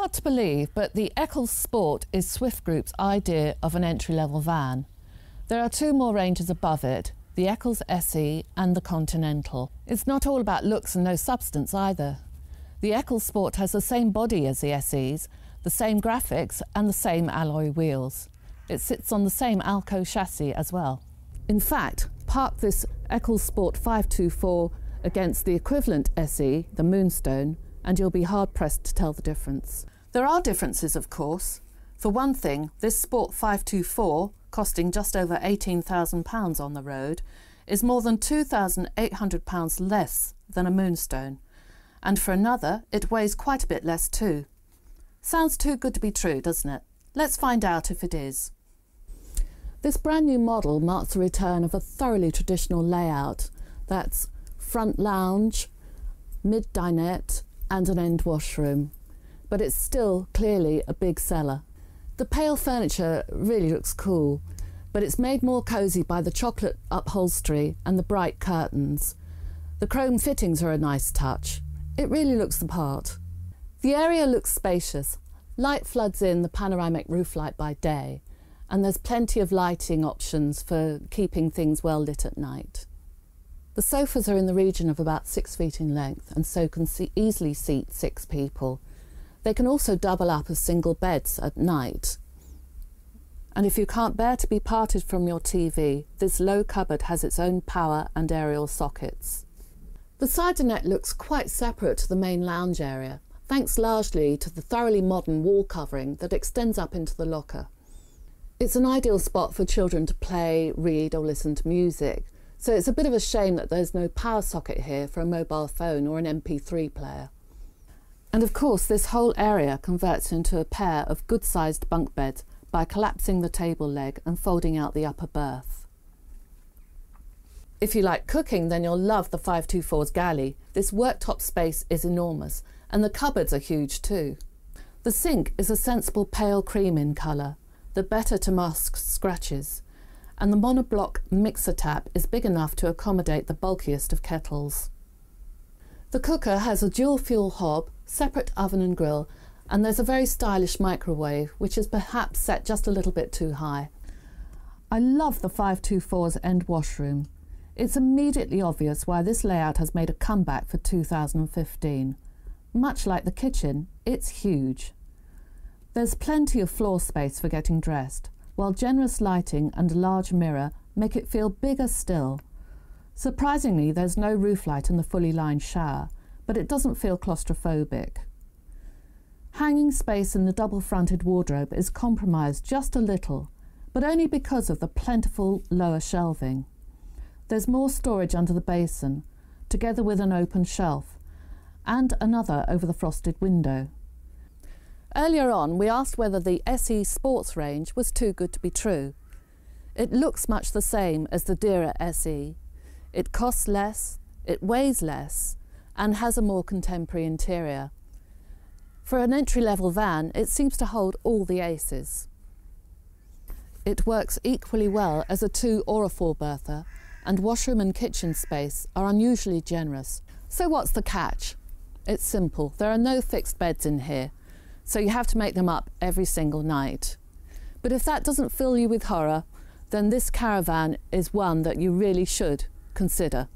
Hard to believe, but the Eccles Sport is Swift Group's idea of an entry-level van. There are two more ranges above it, the Eccles SE and the Continental. It's not all about looks and no substance either. The Eccles Sport has the same body as the SEs, the same graphics and the same alloy wheels. It sits on the same Alco chassis as well. In fact, park this Eccles Sport 524 against the equivalent SE, the Moonstone, and you'll be hard-pressed to tell the difference. There are differences, of course. For one thing, this Sport 524, costing just over £18,000 on the road, is more than £2,800 less than a Moonstone. And for another, it weighs quite a bit less too. Sounds too good to be true, doesn't it? Let's find out if it is. This brand new model marks the return of a thoroughly traditional layout. That's front lounge, mid dinette and an end washroom. But it's still clearly a big seller. The pale furniture really looks cool, but it's made more cosy by the chocolate upholstery and the bright curtains. The chrome fittings are a nice touch. It really looks the part. The area looks spacious. Light floods in the panoramic roof light by day, and there's plenty of lighting options for keeping things well lit at night. The sofas are in the region of about 6 feet in length and so can easily seat 6 people. They can also double up as single beds at night. And if you can't bear to be parted from your TV, this low cupboard has its own power and aerial sockets. The side dinette looks quite separate to the main lounge area, thanks largely to the thoroughly modern wall covering that extends up into the locker. It's an ideal spot for children to play, read or listen to music, so it's a bit of a shame that there's no power socket here for a mobile phone or an MP3 player. And of course this whole area converts into a pair of good-sized bunk beds by collapsing the table leg and folding out the upper berth. If you like cooking, then you'll love the 524's galley. This worktop space is enormous and the cupboards are huge too. The sink is a sensible pale cream in colour, the better to mask scratches, and the Monoblock mixer tap is big enough to accommodate the bulkiest of kettles. The cooker has a dual fuel hob, separate oven and grill, and there's a very stylish microwave which is perhaps set just a little bit too high. I love the 524's end washroom. It's immediately obvious why this layout has made a comeback for 2015. Much like the kitchen, it's huge. There's plenty of floor space for getting dressed, while generous lighting and a large mirror make it feel bigger still. Surprisingly, there's no roof light in the fully lined shower, but it doesn't feel claustrophobic. Hanging space in the double-fronted wardrobe is compromised just a little, but only because of the plentiful lower shelving. There's more storage under the basin, together with an open shelf, and another over the frosted window. Earlier on, we asked whether the SE Sports range was too good to be true. It looks much the same as the dearer SE. It costs less, it weighs less, and has a more contemporary interior. For an entry-level van, it seems to hold all the aces. It works equally well as a 2 or a 4-berther, and washroom and kitchen space are unusually generous. So what's the catch? It's simple. There are no fixed beds in here, so you have to make them up every single night. But if that doesn't fill you with horror, then this caravan is one that you really should consider.